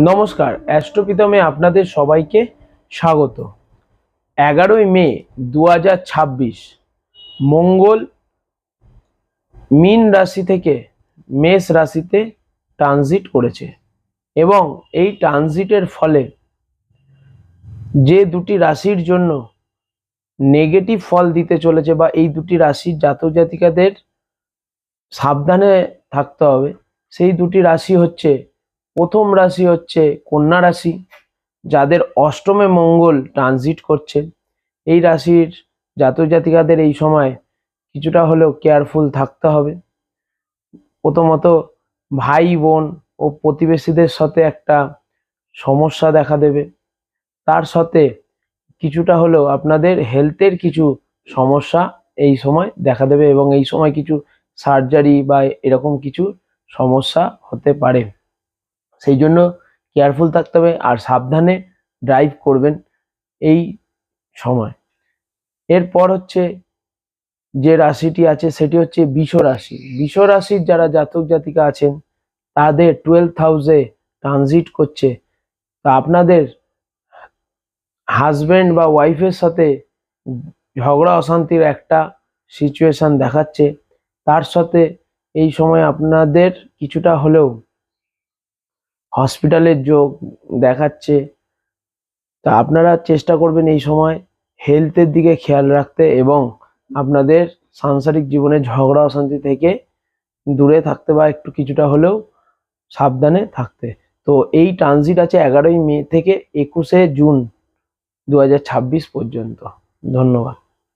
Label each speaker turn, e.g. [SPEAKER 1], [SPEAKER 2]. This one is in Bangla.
[SPEAKER 1] নমস্কার, অ্যাস্ট্রোপিতমে আপনাদের সবাইকে স্বাগত। 11ই মে 2026 মঙ্গল মীন রাশি থেকে মেষ রাশিতে ট্রানজিট করেছে এবং এই ট্রানজিটের ফলে যে দুটি রাশির জন্য নেগেটিভ ফল দিতে চলেছে বা এই দুটি রাশির জাতক জাতিকাদের সাবধানে থাকতে হবে, সেই দুটি রাশি হচ্ছে, প্রথম রাশি হচ্ছে কন্যা রাশি, যাদের অষ্টমে মঙ্গল ট্রানজিট করছে। এই রাশির জাতক জাতিকাদের এই সময় কিছুটা হলেও কেয়ারফুল থাকতে হবে। প্রথমত ভাই বোন ও প্রতিবেশীদের সাথে একটা সমস্যা দেখা দেবে, তার সাথে কিছুটা হলেও আপনাদের হেলথের কিছু সমস্যা এই সময় দেখা দেবে এবং এই সময় কিছু সার্জারি বা এরকম কিছু সমস্যা হতে পারে। সেই জন্য কেয়ারফুল থাকতে হবে আর সাবধানে ড্রাইভ করবেন এই সময়। এরপর হচ্ছে যে রাশিটি আছে সেটি হচ্ছে বৃষ রাশি। বৃষ রাশির যারা জাতক জাতিকা আছেন তাদের 12th হাউসে ট্রানজিট করছে, তা আপনাদের হাজব্যান্ড বা ওয়াইফের সাথে ঝগড়া অশান্তির একটা সিচুয়েশন দেখাচ্ছে। তার সাথে এই সময় আপনাদের কিছুটা হলেও হসপিটালের যোগ দেখাচ্ছে। তা আপনারা চেষ্টা করবেন এই সময় হেলথের দিকে খেয়াল রাখতে এবং আপনাদের সাংসারিক জীবনে ঝগড়া অশান্তি থেকে দূরে থাকতে বা একটু কিছুটা হলেও সাবধানে থাকতে। তো এই ট্রানজিট আছে 11ই মে থেকে 21শে জুন 2026 পর্যন্ত। ধন্যবাদ।